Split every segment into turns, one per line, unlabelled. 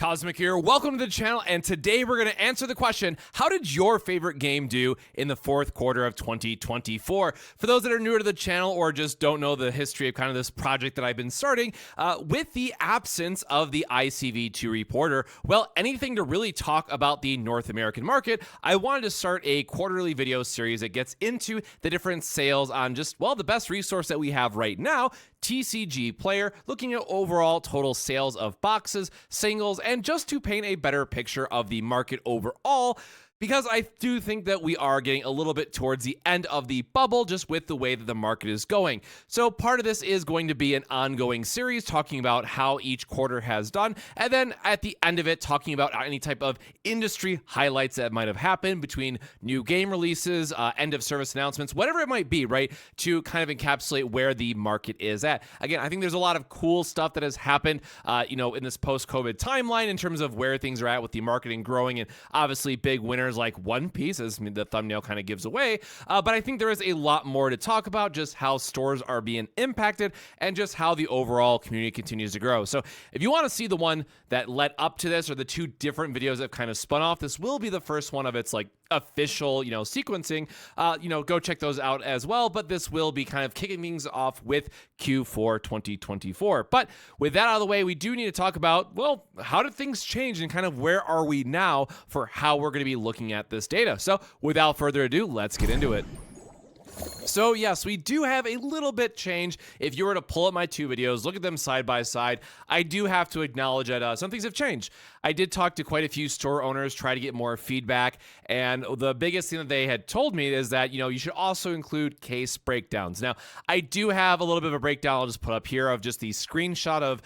Cosmic here. Welcome to the channel, and today we're going to answer the question, how did your favorite game do in the fourth quarter of 2024? For those that are newer to the channel or just don't know the history of kind of this project that I've been starting, with the absence of the ICV2 reporter, well, anything to really talk about the North American market, I wanted to start a quarterly video series that gets into the different sales on just, well, the best resource that we have right now, TCG Player, looking at overall total sales of boxes, singles, and just to paint a better picture of the market overall, because I do think that we are getting a little bit towards the end of the bubble just with the way that the market is going. So part of this is going to be an ongoing series talking about how each quarter has done, and then at the end of it talking about any type of industry highlights that might have happened between new game releases, end of service announcements, whatever it might be, right, to kind of encapsulate where the market is at. Again, I think there's a lot of cool stuff that has happened, in this post-COVID timeline in terms of where things are at with the marketing growing, and obviously big winners like One Piece, as the thumbnail kind of gives away. But I think there is a lot more to talk about, just how stores are being impacted and just how the overall community continues to grow. So if you want to see the one that led up to this or the two different videos that kind of spun off, this will be the first one of its official, sequencing, go check those out as well. But this will be kind of kicking things off with Q4 2024. But with that out of the way, we do need to talk about, well, how did things change and kind of where are we now for how we're going to be looking at this data. So without further ado, let's get into it. So yes, we do have a little bit change. If you were to pull up my two videos, look at them side by side, I do have to acknowledge that some things have changed. I did talk to quite a few store owners, try to get more feedback, and the biggest thing that they had told me is that, you should also include case breakdowns. Now, I do have a little bit of a breakdown I'll just put up here of just the screenshot of,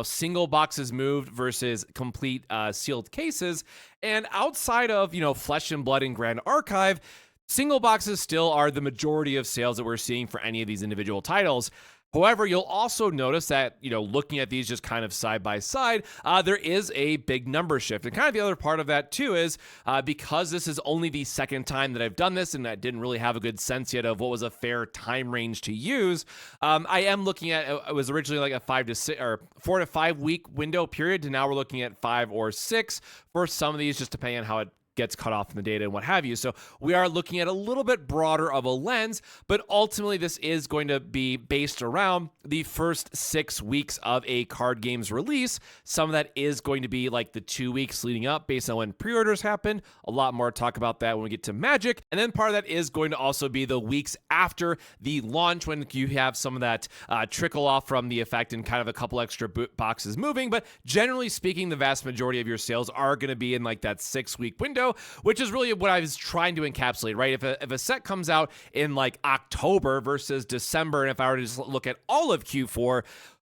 single boxes moved versus complete sealed cases. And outside of, Flesh and Blood and Grand Archive, single boxes still are the majority of sales that we're seeing for any of these individual titles. However, you'll also notice that, looking at these just kind of side by side, there is a big number shift. And kind of the other part of that too is because this is only the second time that I've done this and I didn't really have a good sense yet of what was a fair time range to use, I am looking at, it was originally like a 4 to 5 week window period to now we're looking at 5 or 6 for some of these, just depending on how it gets cut off in the data and what have you. So we are looking at a little bit broader of a lens, but ultimately this is going to be based around the first 6 weeks of a card game's release. Some of that is going to be like the 2 weeks leading up based on when pre-orders happen. A lot more to talk about that when we get to Magic. And then part of that is going to also be the weeks after the launch when you have some of that trickle off from the effect and kind of a couple extra boxes moving. But generally speaking, the vast majority of your sales are going to be in like that 6 week window, which is really what I was trying to encapsulate, right? If a set comes out in like October versus December, and if I were to just look at all of Q4,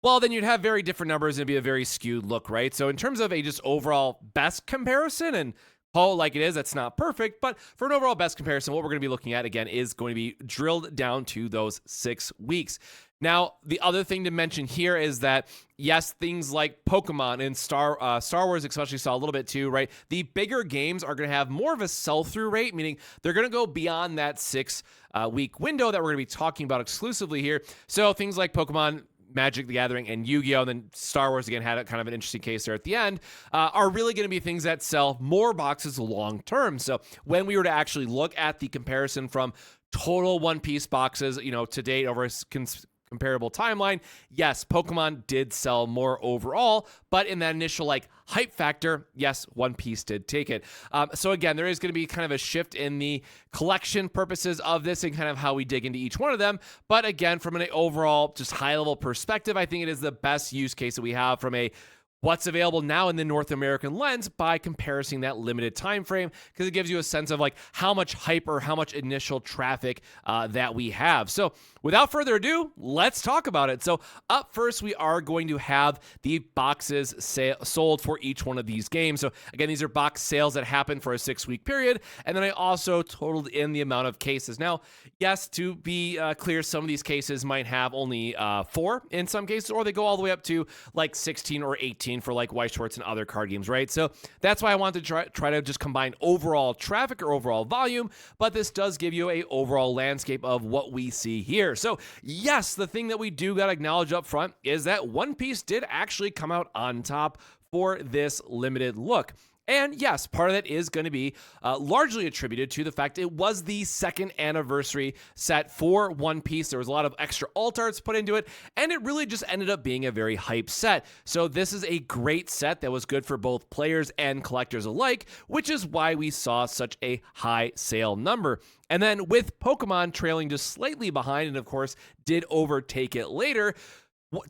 well, then you'd have very different numbers and it'd be a very skewed look, right? So in terms of a just overall best comparison, and like it is, that's not perfect, but for an overall best comparison, what we're going to be looking at again is going to be drilled down to those 6 weeks. Now, the other thing to mention here is that, yes, things like Pokemon and Star Wars especially saw a little bit too, right? The bigger games are going to have more of a sell-through rate, meaning they're going to go beyond that 6 week window that we're going to be talking about exclusively here. So things like Pokemon, Magic the Gathering, and Yu-Gi-Oh!, and then Star Wars, again, had a kind of an interesting case there at the end, are really going to be things that sell more boxes long term. So when we were to actually look at the comparison from total One Piece boxes, to date over a comparable timeline, yes, Pokemon did sell more overall, but in that initial hype factor, yes, One Piece did take it. So again, there is going to be kind of a shift in the collection purposes of this and kind of how we dig into each one of them. But again, from an overall just high level perspective, I think it is the best use case that we have from a what's available now in the North American lens by comparing that limited time frame, because it gives you a sense of how much hype or how much initial traffic that we have. So without further ado, let's talk about it. So up first, we are going to have the boxes sold for each one of these games. So again, these are box sales that happen for a 6 week period. And then I also totaled in the amount of cases. Now, yes, to be clear, some of these cases might have only 4 in some cases, or they go all the way up to 16 or 18 for White Shorts and other card games, right? So that's why I wanted to try to just combine overall traffic or overall volume, but this does give you a overall landscape of what we see here. Player. So yes, the thing that we do got to acknowledge up front is that One Piece did actually come out on top for this limited look. And yes, part of that is going to be largely attributed to the fact it was the second anniversary set for One Piece. There was a lot of extra alt arts put into it, and it really just ended up being a very hype set. So this is a great set that was good for both players and collectors alike, which is why we saw such a high sale number. And then with Pokemon trailing just slightly behind, and of course did overtake it later,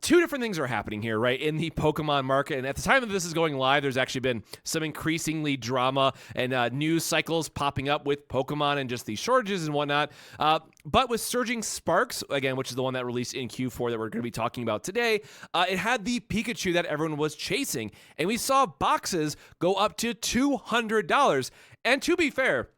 two different things are happening here, right, in the Pokemon market. And at the time that this is going live, there's actually been some increasingly drama and news cycles popping up with Pokemon and just the shortages and whatnot. But with Surging Sparks, again, which is the one that released in Q4 that we're going to be talking about today, it had the Pikachu that everyone was chasing. And we saw boxes go up to $200. And to be fair,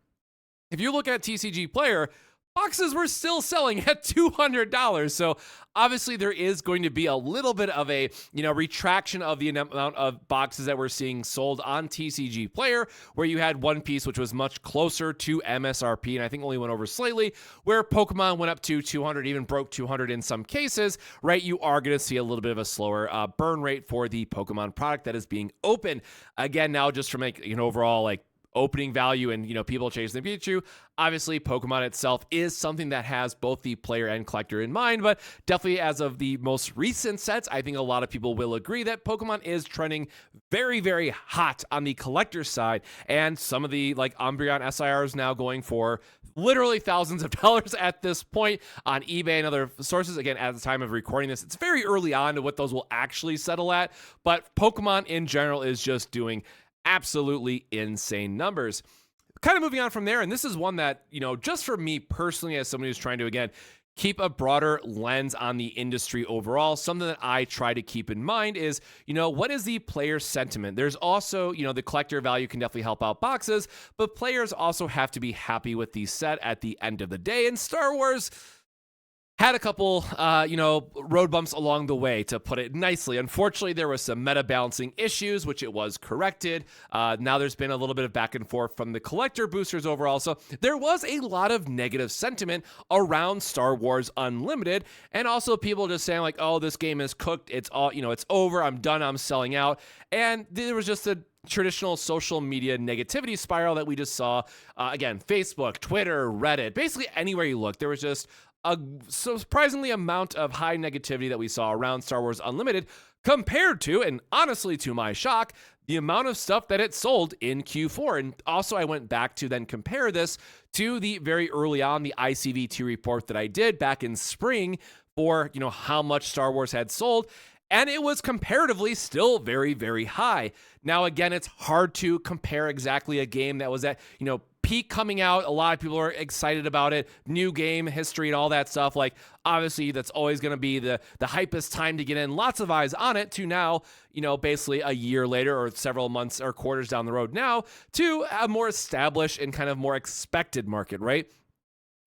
if you look at TCG Player, boxes were still selling at $200. So obviously there is going to be a little bit of a, retraction of the amount of boxes that we're seeing sold on TCG Player, where you had One Piece, which was much closer to MSRP, and I think only went over slightly, where Pokemon went up to 200, even broke 200 in some cases, right? You are going to see a little bit of a slower burn rate for the Pokemon product that is being open. Again, now just from an overall opening value and people chasing the Pikachu, obviously Pokemon itself is something that has both the player and collector in mind, but definitely as of the most recent sets, I think a lot of people will agree that Pokemon is trending very, very hot on the collector side, and some of the Umbreon SIRs now going for literally thousands of dollars at this point on eBay and other sources. Again, at the time of recording this, it's very early on to what those will actually settle at, but Pokemon in general is just doing absolutely insane numbers. Kind of moving on from there, and this is one that, just for me personally, as somebody who's trying to, again, keep a broader lens on the industry overall, something that I try to keep in mind is, what is the player sentiment? There's also, the collector value can definitely help out boxes, but players also have to be happy with the set at the end of the day, and Star Wars had a couple, road bumps along the way, to put it nicely. Unfortunately, there was some meta balancing issues, which it was corrected. Now there's been a little bit of back and forth from the collector boosters overall. So there was a lot of negative sentiment around Star Wars Unlimited, and also people just saying oh, this game is cooked. It's all, it's over. I'm done. I'm selling out. And there was just a traditional social media negativity spiral that we just saw. Again, Facebook, Twitter, Reddit, basically anywhere you look, there was just a surprisingly amount of high negativity that we saw around Star Wars Unlimited, compared to, and honestly to my shock, the amount of stuff that it sold in Q4. And also I went back to then compare this to the very early on, the ICV2 report that I did back in spring for, how much Star Wars had sold. And it was comparatively still very, very high. Now, again, it's hard to compare exactly a game that was at, peak coming out. A lot of people are excited about it. New game, history, and all that stuff. Obviously, that's always going to be the hypest time to get in. Lots of eyes on it, to now, basically a year later or several months or quarters down the road now, to a more established and kind of more expected market, right?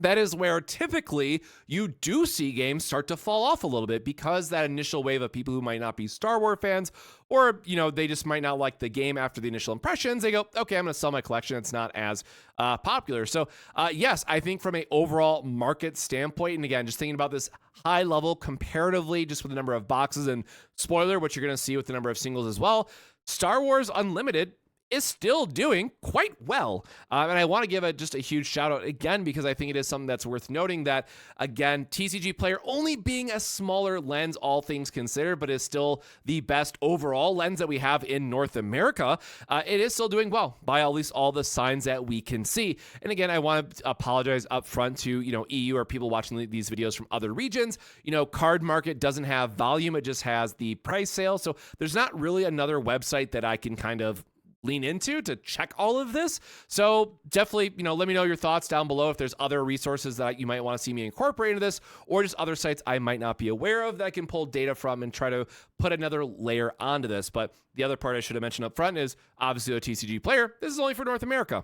That is where typically you do see games start to fall off a little bit, because that initial wave of people who might not be Star Wars fans, or, they just might not like the game after the initial impressions, they go, okay, I'm going to sell my collection. It's not as popular. So yes, I think from an overall market standpoint, and again, just thinking about this high level comparatively, just with the number of boxes and spoiler, which you're going to see with the number of singles as well, Star Wars Unlimited is still doing quite well. And I want to give just a huge shout out again, because I think it is something that's worth noting that, again, TCG Player only being a smaller lens, all things considered, but is still the best overall lens that we have in North America. It is still doing well by at least all the signs that we can see. And again, I want to apologize up front to, EU or people watching these videos from other regions. Card Market doesn't have volume. It just has the price sale. So there's not really another website that I can kind of lean into to check all of this. So definitely, let me know your thoughts down below if there's other resources that you might want to see me incorporate into this, or just other sites I might not be aware of that I can pull data from and try to put another layer onto this. But the other part I should have mentioned up front is obviously the TCG Player. This is only for North America.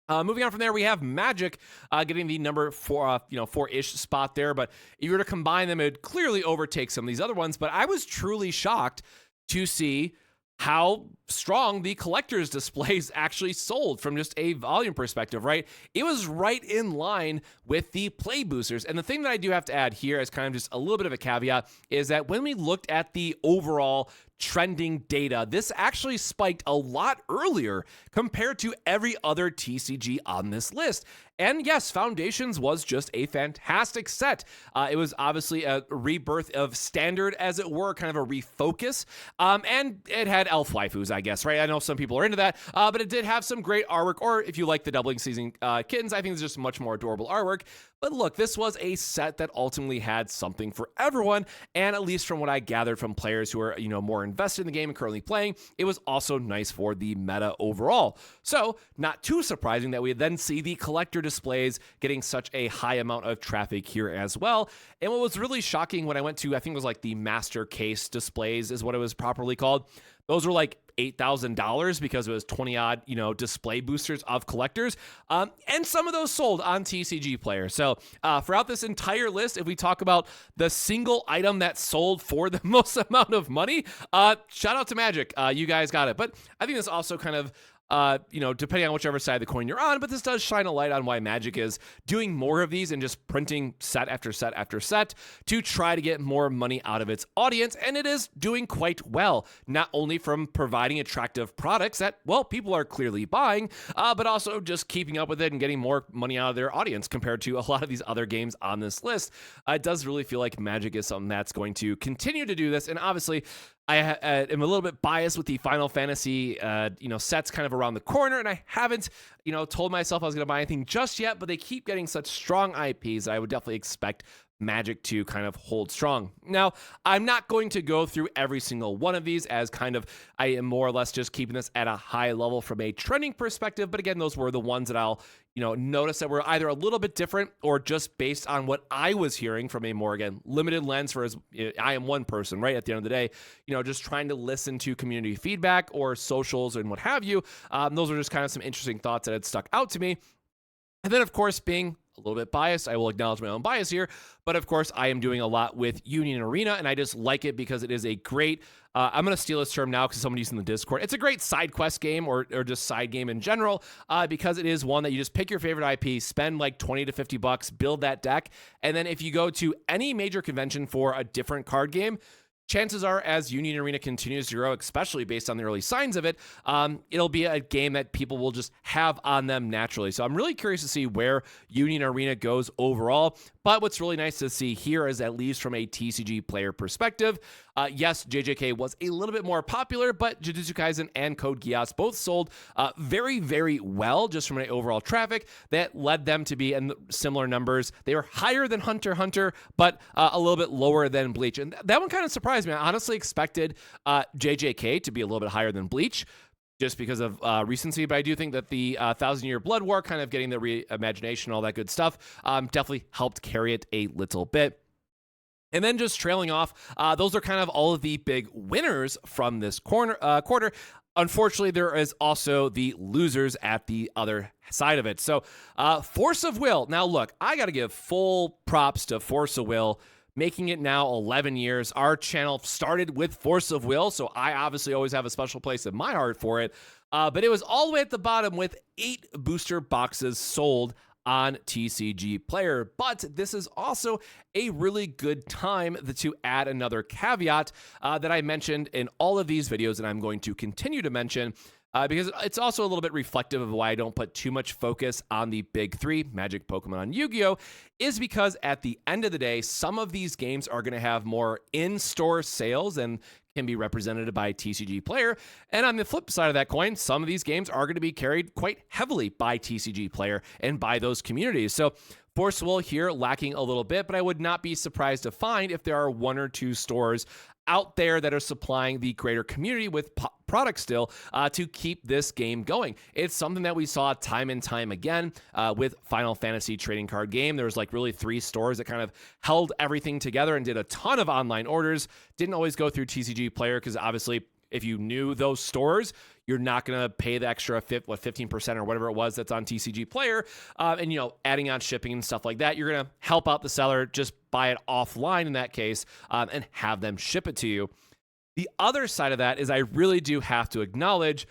Moving on from there, we have Magic getting the number 4-ish spot there. But if you were to combine them, it would clearly overtake some of these other ones. But I was truly shocked to see how strong the collector's displays actually sold from just a volume perspective, right? It was right in line with the play boosters. And the thing that I do have to add here as kind of just a little bit of a caveat is that when we looked at the overall trending data, this actually spiked a lot earlier compared to every other TCG on this list. And yes, Foundations was just a fantastic set. It was obviously a rebirth of Standard, as it were, kind of a refocus. And it had elf waifus, I guess, right? I know some people are into that, but it did have some great artwork. Or if you like the Doubling Season kittens, I think it's just much more adorable artwork. But look, this was a set that ultimately had something for everyone, and at least from what I gathered from players who are, more invested in the game and currently playing, it was also nice for the meta overall. So, not too surprising that we then see the collector displays getting such a high amount of traffic here as well. And what was really shocking when I went to, I think it was like the Master Case displays is what it was properly called. Those were like $8,000 because it was 20 odd, display boosters of collectors. And some of those sold on TCG Player. So throughout this entire list, if we talk about the single item that sold for the most amount of money, shout out to Magic. You guys got it. But I think this also kind of depending on whichever side of the coin you're on, but this does shine a light on why Magic is doing more of these and just printing set after set after set to try to get more money out of its audience. And it is doing quite well, not only from providing attractive products that, well, people are clearly buying, but also just keeping up with it and getting more money out of their audience compared to a lot of these other games on this list. It does really feel like Magic is something that's going to continue to do this. And obviously, I am a little bit biased with the Final Fantasy, sets kind of around the corner, and I haven't, told myself I was going to buy anything just yet, but they keep getting such strong IPs that I would definitely expect Magic to kind of hold strong. Now, I'm not going to go through every single one of these as kind of, I am more or less just keeping this at a high level from a trending perspective, but again, those were the ones that I'll notice that were either a little bit different or just based on what I was hearing from a more, again, limited lens for as I am one person, right? At the end of the day, just trying to listen to community feedback or socials and what have you. Those are just kind of some interesting thoughts that had stuck out to me. And then, of course, being a little bit biased, I will acknowledge my own bias here, but of course, I am doing a lot with Union Arena, and I just like it because it is a great, I'm going to steal this term now because someone used it in the Discord. It's a great side quest game or just side game in general because it is one that you just pick your favorite IP, spend like 20 to 50 bucks, build that deck, and then if you go to any major convention for a different card game, chances are, as Union Arena continues to grow, especially based on the early signs of it, it'll be a game that people will just have on them naturally. So I'm really curious to see where Union Arena goes overall. But what's really nice to see here is, at least from a TCG player perspective, yes, JJK was a little bit more popular, but Jujutsu Kaisen and Code Geass both sold very, very well just from an overall traffic that led them to be in similar numbers. They were higher than Hunter x Hunter, but a little bit lower than Bleach. And that one kind of surprised me. I honestly expected JJK to be a little bit higher than Bleach, just because of recency, but I do think that the 1,000-Year Blood War, kind of getting the reimagination, all that good stuff, definitely helped carry it a little bit. And then just trailing off, those are kind of all of the big winners from this quarter. Unfortunately, there is also the losers at the other side of it. So Force of Will. Now, look, I got to give full props to Force of Will, making it now 11 years. Our channel started with Force of Will, so I obviously always have a special place in my heart for it. But it was all the way at the bottom with 8 booster boxes sold on TCG Player. But this is also a really good time to add another caveat that I mentioned in all of these videos, and I'm going to continue to mention, because it's also a little bit reflective of why I don't put too much focus on the big 3, Magic, Pokemon, and Yu-Gi-Oh!, is because at the end of the day, some of these games are going to have more in-store sales and can be represented by TCG Player. And on the flip side of that coin, some of these games are going to be carried quite heavily by TCG Player and by those communities. So Force Will here lacking a little bit, but I would not be surprised to find if there are 1 or 2 stores out there that are supplying the greater community with products still to keep this game going. It's something that we saw time and time again with Final Fantasy trading card game. There was like really 3 stores that kind of held everything together and did a ton of online orders. Didn't always go through TCG Player because obviously if you knew those stores, you're not going to pay the extra 15% or whatever it was that's on TCG Player. And, adding on shipping and stuff like that, you're going to help out the seller, just buy it offline in that case, and have them ship it to you. The other side of that is I really do have to acknowledge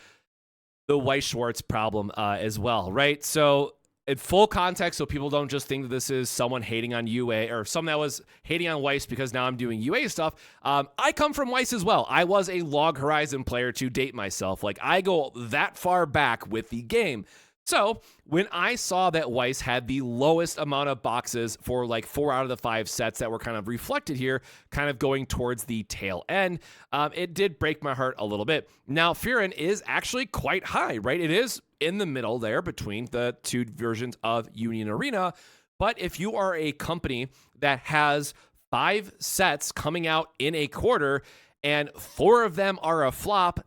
the Weiss-Schwarz problem as well, right? So in full context, so people don't just think that this is someone hating on UA or someone that was hating on Weiss because now I'm doing UA stuff. I come from Weiss as well. I was a Log Horizon player to date myself. Like, I go that far back with the game. So when I saw that Weiss had the lowest amount of boxes for like 4 out of the 5 sets that were kind of reflected here, kind of going towards the tail end, it did break my heart a little bit. Now, Furin is actually quite high, right? It is in the middle there between the two versions of Union Arena. But if you are a company that has 5 sets coming out in a quarter and 4 of them are a flop,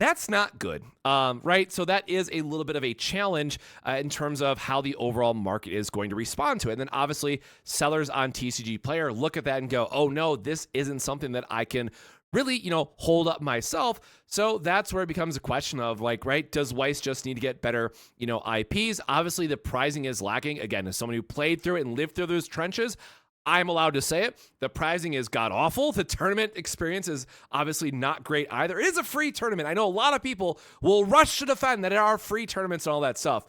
that's not good, right? So that is a little bit of a challenge in terms of how the overall market is going to respond to it. And then obviously sellers on TCG Player look at that and go, oh no, this isn't something that I can really, hold up myself. So that's where it becomes a question of like, right, does Weiss just need to get better, IPs? Obviously the pricing is lacking. Again, as someone who played through it and lived through those trenches, I'm allowed to say it. The pricing is god-awful. The tournament experience is obviously not great either. It is a free tournament. I know a lot of people will rush to defend that there are free tournaments and all that stuff.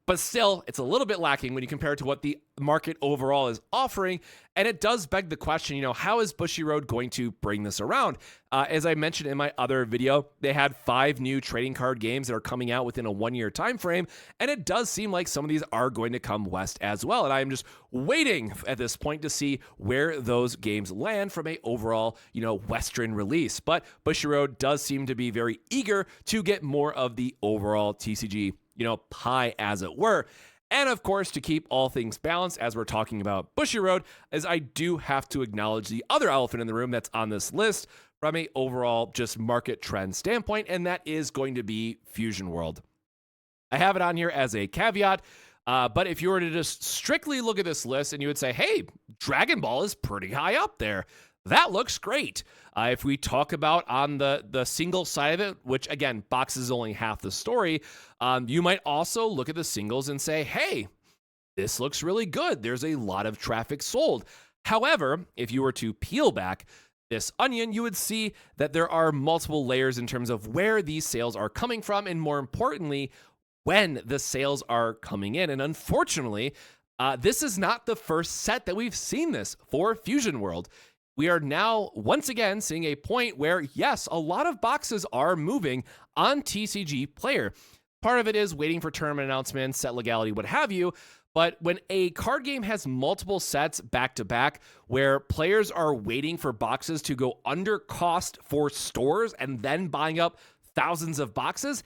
But still, it's a little bit lacking when you compare it to what the market overall is offering. And it does beg the question, how is Bushiroad going to bring this around? As I mentioned in my other video, they had 5 new trading card games that are coming out within a 1-year time frame. And it does seem like some of these are going to come west as well. And I am just waiting at this point to see where those games land from a overall, Western release. But Bushiroad does seem to be very eager to get more of the overall TCG pie, as it were. And of course, to keep all things balanced, as we're talking about Bushiroad, is I do have to acknowledge the other elephant in the room that's on this list from a overall just market trend standpoint, and that is going to be Fusion World. I have it on here as a caveat, but if you were to just strictly look at this list and you would say, hey, Dragon Ball is pretty high up there, that looks great. If we talk about on the single side of it, which again, box is only half the story, you might also look at the singles and say, hey, this looks really good. There's a lot of traffic sold. However, if you were to peel back this onion, you would see that there are multiple layers in terms of where these sales are coming from, and more importantly, when the sales are coming in. And unfortunately, this is not the first set that we've seen this for Fusion World. We are now once again seeing a point where, yes, a lot of boxes are moving on TCG Player. Part of it is waiting for tournament announcements, set legality, what have you. But when a card game has multiple sets back to back, where players are waiting for boxes to go under cost for stores and then buying up thousands of boxes,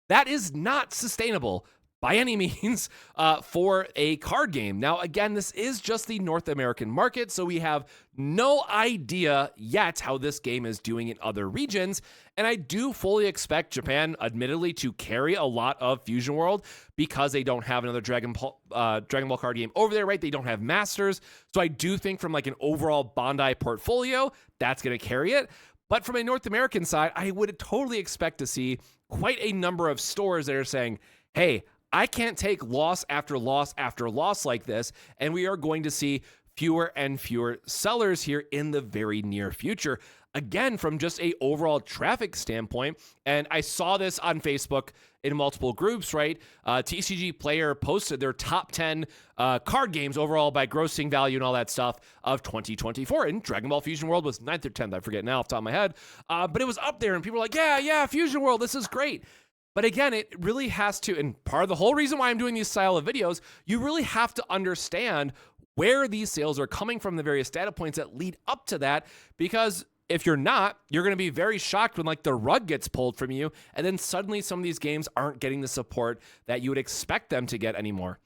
that is not sustainable by any means for a card game. Now, again, this is just the North American market, so we have no idea yet how this game is doing in other regions. And I do fully expect Japan, admittedly, to carry a lot of Fusion World because they don't have another Dragon Ball card game over there, right? They don't have Masters. So I do think from like an overall Bandai portfolio, that's going to carry it. But from a North American side, I would totally expect to see quite a number of stores that are saying, hey, I can't take loss after loss after loss like this, and we are going to see fewer and fewer sellers here in the very near future. Again, from just a overall traffic standpoint, and I saw this on Facebook in multiple groups, right? TCG Player posted their top 10 card games overall by grossing value and all that stuff of 2024, and Dragon Ball Fusion World was 9th or 10th, I forget now off the top of my head, but it was up there, and people were like, yeah, Fusion World, this is great. But again, it really has to, and part of the whole reason why I'm doing these style of videos, you really have to understand where these sales are coming from, the various data points that lead up to that, because if you're not, you're going to be very shocked when like the rug gets pulled from you, and then suddenly some of these games aren't getting the support that you would expect them to get anymore.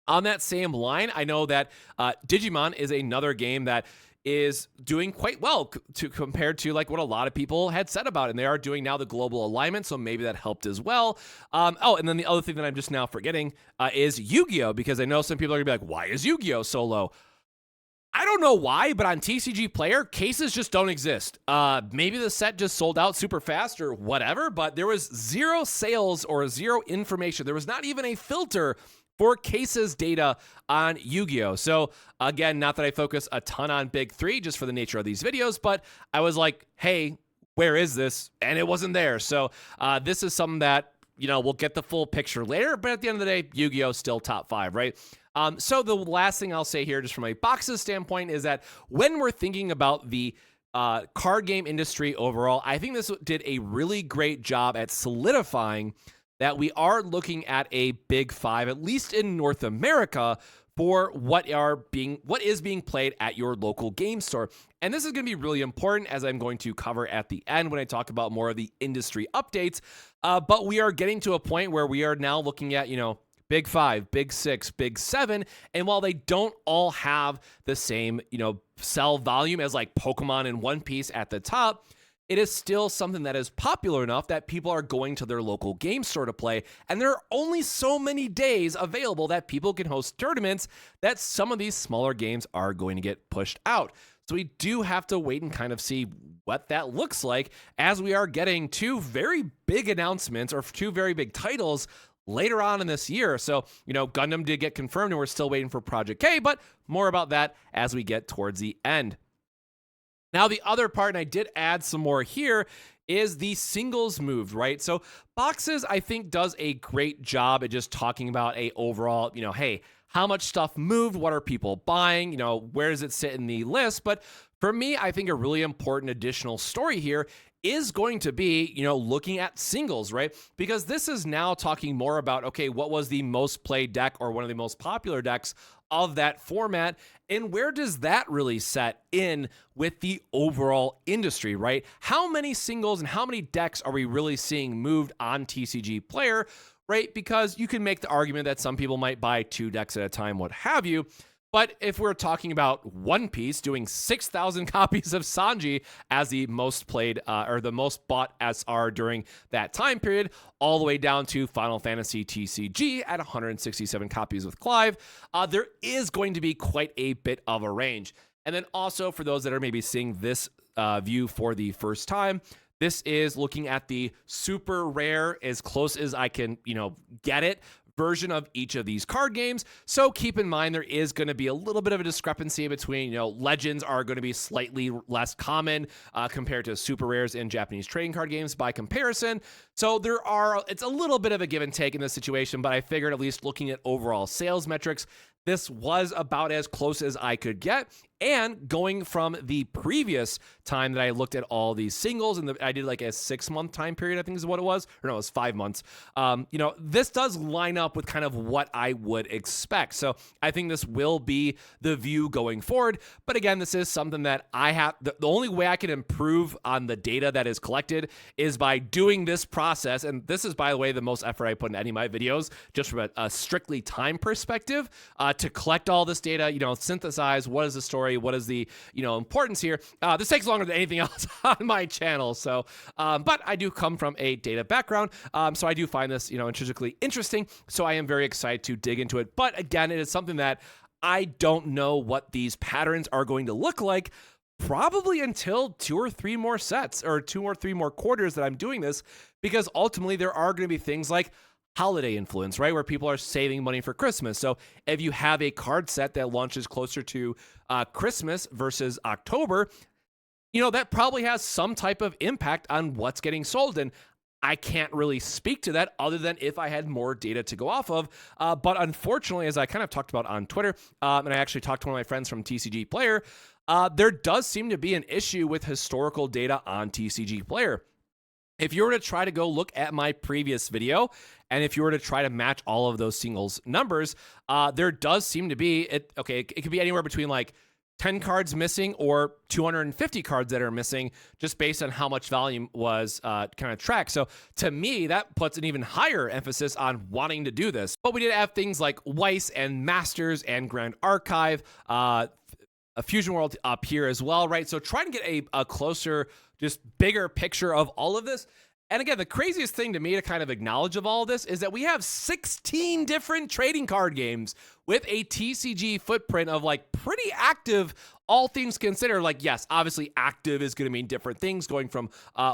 On that same line, I know that Digimon is another game that is doing quite well compared to like what a lot of people had said about it. And they are doing now the global alignment, so maybe that helped as well. And then the other thing that I'm just now forgetting is Yu-Gi-Oh! Because I know some people are gonna be like, why is Yu-Gi-Oh! So low? I don't know why, but on TCG Player, cases just don't exist. Maybe the set just sold out super fast or whatever, but there was zero sales or zero information. There was not even a filter for cases data on Yu-Gi-Oh! So again, not that I focus a ton on Big Three just for the nature of these videos, but I was like, hey, where is this? And it wasn't there. So this is something that, we'll get the full picture later, but at the end of the day, Yu-Gi-Oh! Still top 5, right? So the last thing I'll say here, just from a boxes standpoint, is that when we're thinking about the card game industry overall, I think this did a really great job at solidifying that we are looking at a big 5, at least in North America, for what is being played at your local game store. And this is going to be really important, as I'm going to cover at the end when I talk about more of the industry updates. But we are getting to a point where we are now looking at, Big 5, Big 6, Big 7, and while they don't all have the same, sell volume as like Pokemon and One Piece at the top, it is still something that is popular enough that people are going to their local game store to play, and there are only so many days available that people can host tournaments that some of these smaller games are going to get pushed out. So we do have to wait and kind of see what that looks like as we are getting two very big announcements or two very big titles later on in this year. So, Gundam did get confirmed and we're still waiting for Project K, but more about that as we get towards the end. Now, the other part, and I did add some more here, is the singles moved, right? So Boxes, I think, does a great job at just talking about a overall, hey, how much stuff moved? What are people buying? Where does it sit in the list? But for me, I think a really important additional story here is going to be, looking at singles, right? Because this is now talking more about, okay, what was the most played deck or one of the most popular decks of that format, and where does that really set in with the overall industry, right? How many singles and how many decks are we really seeing moved on TCG Player, right? Because you can make the argument that some people might buy 2 decks at a time, what have you. But if we're talking about One Piece doing 6,000 copies of Sanji as the most played or the most bought SR during that time period, all the way down to Final Fantasy TCG at 167 copies with Clive, there is going to be quite a bit of a range. And then also for those that are maybe seeing this view for the first time, this is looking at the super rare, as close as I can, get it, version of each of these card games. So keep in mind there is going to be a little bit of a discrepancy between, legends are going to be slightly less common compared to super rares in Japanese trading card games by comparison. So it's a little bit of a give and take in this situation, but I figured at least looking at overall sales metrics, this was about as close as I could get. And going from the previous time that I looked at all these singles, and I did like a 6-month time period, I think is what it was. Or no, it was 5 months. This does line up with kind of what I would expect. So I think this will be the view going forward. But again, this is something that I have. The only way I can improve on the data that is collected is by doing this process. And this is, by the way, the most effort I put in any of my videos, just from a strictly time perspective, to collect all this data, synthesize what is the story, what is the importance here. This takes longer than anything else on my channel. So, but I do come from a data background, so I do find this intrinsically interesting. So I am very excited to dig into it. But again, it is something that I don't know what these patterns are going to look like. Probably until 2 or 3 more sets or 2 or 3 more quarters that I'm doing this, because ultimately there are going to be things like holiday influence, right? Where people are saving money for Christmas. So if you have a card set that launches closer to Christmas versus October, that probably has some type of impact on what's getting sold. And I can't really speak to that other than if I had more data to go off of. But unfortunately, as I kind of talked about on Twitter, and I actually talked to one of my friends from TCG Player, there does seem to be an issue with historical data on TCG Player. If you were to try to go look at my previous video, and if you were to try to match all of those singles numbers, there does seem to be, it could be anywhere between like 10 cards missing or 250 cards that are missing, just based on how much volume was kind of tracked. So to me, that puts an even higher emphasis on wanting to do this. But we did have things like Weiss and Masters and Grand Archive, a Fusion World up here as well, right? So trying to get a closer, just bigger picture of all of this. And again, the craziest thing to me to kind of acknowledge of all of this is that we have 16 different trading card games with a TCG footprint of like pretty active all things considered, like, yes, obviously active is going to mean different things going from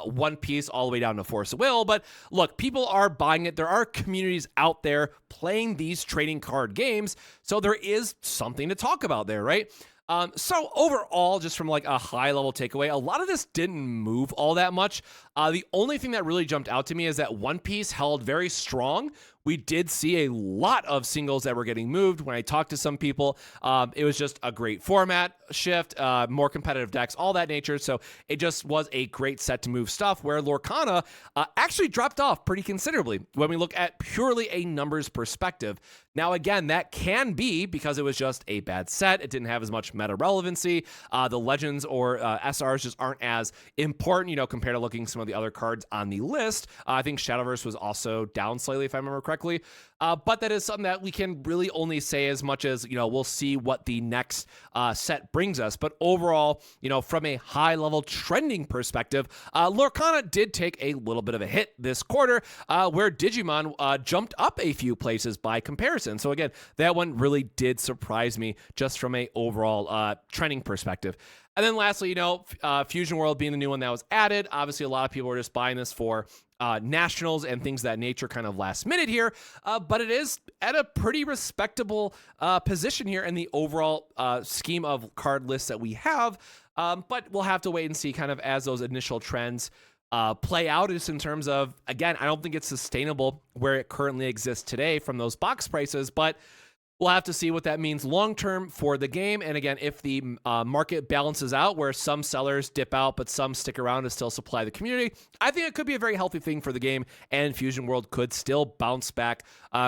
One Piece all the way down to Force of Will. But look, people are buying it. There are communities out there playing these trading card games. So there is something to talk about there, right? So overall, just from like a high level takeaway, a lot of this didn't move all that much. The only thing that really jumped out to me is that One Piece held very strong. We did see a lot of singles that were getting moved. When I talked to some people, it was just a great format shift, more competitive decks, all that nature. So it just was a great set to move stuff, where Lorcana actually dropped off pretty considerably when we look at purely a numbers perspective. Now, again, that can be because it was just a bad set. It didn't have as much meta relevancy. The legends or SRs just aren't as important, compared to looking at some of the other cards on the list. I think Shadowverse was also down slightly, if I remember correctly. But that is something that we can really only say as much as, we'll see what the next set brings us. But overall, from a high level trending perspective, Lorcana did take a little bit of a hit this quarter, where Digimon jumped up a few places by comparison. So again, that one really did surprise me just from a overall trending perspective. And then lastly, Fusion World being the new one that was added. Obviously, a lot of people are just buying this for nationals and things of that nature kind of last minute here. But it is at a pretty respectable position here in the overall scheme of card lists that we have. But we'll have to wait and see kind of as those initial trends play out, just in terms of, again, I don't think it's sustainable where it currently exists today from those box prices, but we'll have to see what that means long-term for the game. And again, if the market balances out where some sellers dip out, but some stick around to still supply the community, I think it could be a very healthy thing for the game, and Fusion World could still bounce back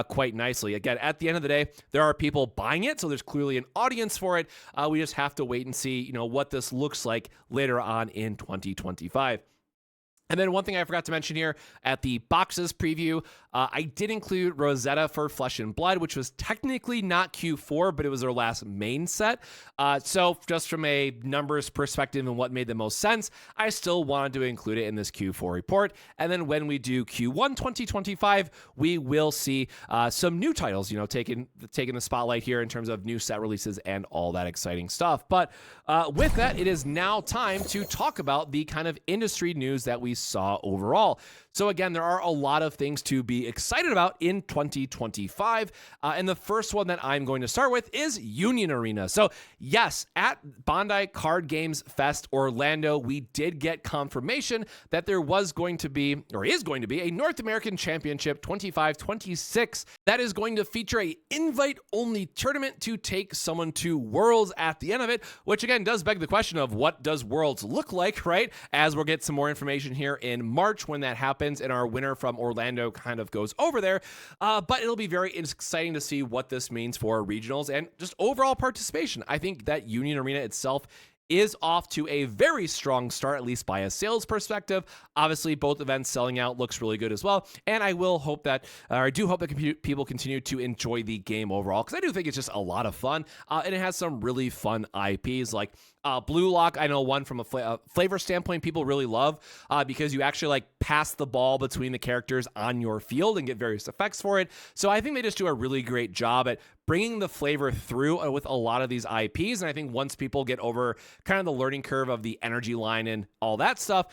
quite nicely. Again, at the end of the day, there are people buying it, so there's clearly an audience for it. We just have to wait and see, what this looks like later on in 2025. And then one thing I forgot to mention here at the boxes preview, I did include Rosetta for Flesh and Blood, which was technically not Q4, but it was their last main set. So just from a numbers perspective and what made the most sense, I still wanted to include it in this Q4 report. And then when we do Q1 2025, we will see some new titles, taking the spotlight here in terms of new set releases and all that exciting stuff. But with that, it is now time to talk about the kind of industry news that we saw overall. So again, there are a lot of things to be excited about in 2025. And the first one that I'm going to start with is Union Arena. So yes, at Bandai Card Games Fest Orlando, we did get confirmation that there was going to be, or is going to be, a North American Championship 25-26 that is going to feature a invite-only tournament to take someone to Worlds at the end of it, which again does beg the question of what does Worlds look like, right? As we'll get some more information here in March when that happens and our winner from Orlando kind of goes over there. But it'll be very exciting to see what this means for regionals and just overall participation. I think that Union Arena itself is off to a very strong start, at least by a sales perspective. Obviously, both events selling out looks really good as well. And I will hope that, or I do hope that people continue to enjoy the game overall, because I do think it's just a lot of fun. And it has some really fun IPs like Blue Lock. I know one from a flavor standpoint people really love because you actually like pass the ball between the characters on your field and get various effects for it. So I think they just do a really great job at bringing the flavor through with a lot of these IPs. And I think once people get over kind of the learning curve of the energy line and all that stuff,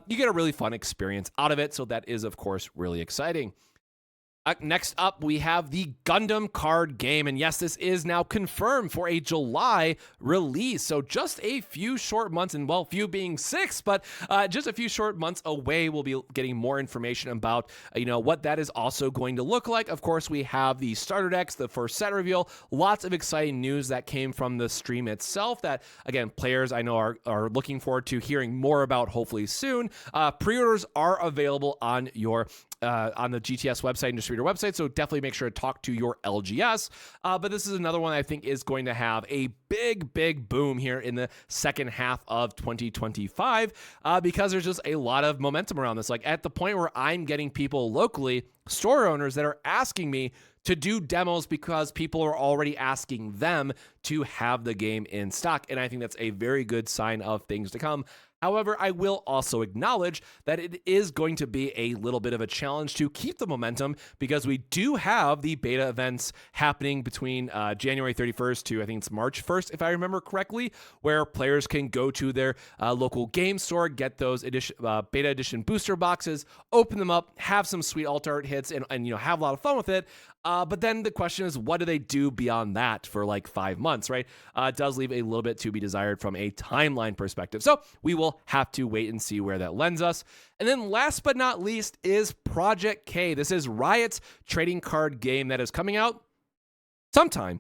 you get a really fun experience out of it. So that is, of course, really exciting. Next up, we have the Gundam card game. And yes, this is now confirmed for a July release. So just a few short months, and well, few being 6, but just a few short months away, we'll be getting more information about, what that is also going to look like. Of course, we have the starter decks, the first set reveal, lots of exciting news that came from the stream itself that, again, players I know are looking forward to hearing more about hopefully soon. Pre-orders are available on the GTS website and distributor website, so definitely make sure to talk to your LGS. But this is another one I think is going to have a big boom here in the second half of 2025 because there's just a lot of momentum around this. Like at the point where I'm getting people locally, store owners that are asking me to do demos because people are already asking them to have the game in stock. And I think that's a very good sign of things to come. However, I will also acknowledge that it is going to be a little bit of a challenge to keep the momentum because we do have the beta events happening between January 31st to I think it's March 1st, if I remember correctly, where players can go to their local game store, get those beta edition booster boxes, open them up, have some sweet alt art hits, and have a lot of fun with it. But then the question is, what do they do beyond that for like 5 months, right? It does leave a little bit to be desired from a timeline perspective. So we will have to wait and see where that lends us. And then last but not least is Project K. This is Riot's trading card game that is coming out sometime.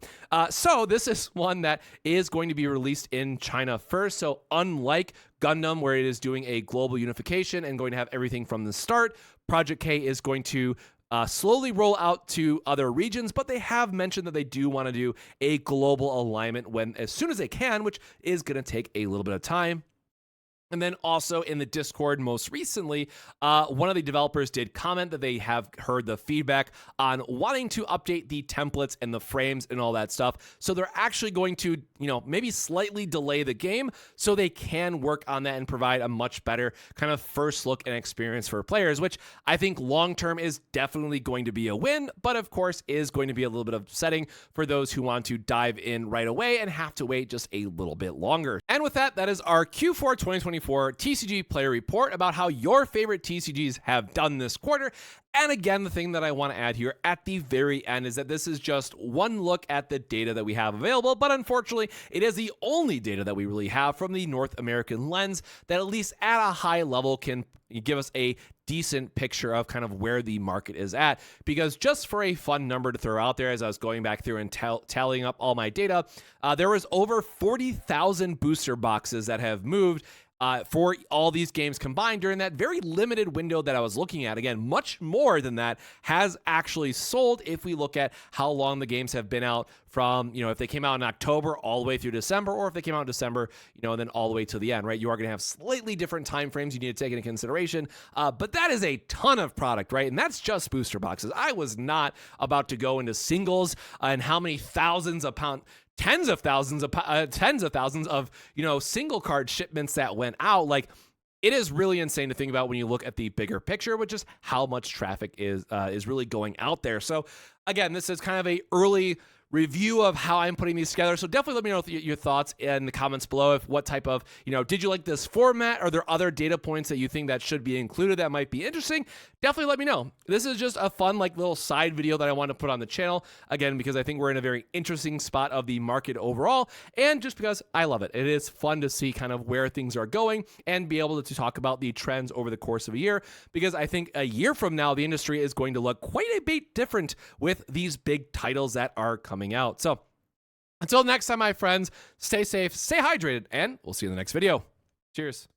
So this is one that is going to be released in China first. So unlike Gundam, where it is doing a global unification and going to have everything from the start, Project K is going to slowly roll out to other regions, but they have mentioned that they do want to do a global alignment as soon as they can, which is going to take a little bit of time. And then also in the Discord most recently, one of the developers did comment that they have heard the feedback on wanting to update the templates and the frames and all that stuff. So they're actually going to, maybe slightly delay the game so they can work on that and provide a much better kind of first look and experience for players, which I think long-term is definitely going to be a win, but of course is going to be a little bit upsetting for those who want to dive in right away and have to wait just a little bit longer. And with that, that is our Q4 2024 TCG Player report about how your favorite TCGs have done this quarter. And again, the thing that I want to add here at the very end is that this is just one look at the data that we have available, but unfortunately, it is the only data that we really have from the North American lens that at least at a high level can give us a decent picture of kind of where the market is at. Because just for a fun number to throw out there, as I was going back through and tallying up all my data, there was over 40,000 booster boxes that have moved for all these games combined during that very limited window that I was looking at. Again, much more than that has actually sold if we look at how long the games have been out from, if they came out in October all the way through December, or if they came out in December, and then all the way to the end, right? You are going to have slightly different time frames you need to take into consideration, but that is a ton of product, right? And that's just booster boxes. I was not about to go into singles and how many thousands of pounds, tens of thousands of single card shipments that went out. Like, it is really insane to think about when you look at the bigger picture, which is how much traffic is really going out there. So again, this is kind of a early review of how I'm putting these together. So definitely let me know your thoughts in the comments below. If what type of, did you like this format? Are there other data points that you think that should be included that might be interesting? Definitely let me know. This is just a fun little side video that I want to put on the channel. Again, because I think we're in a very interesting spot of the market overall, and just because I love it. It is fun to see kind of where things are going and be able to talk about the trends over the course of a year, because I think a year from now, the industry is going to look quite a bit different with these big titles that are coming out. So until next time, my friends, stay safe, stay hydrated, and we'll see you in the next video. Cheers.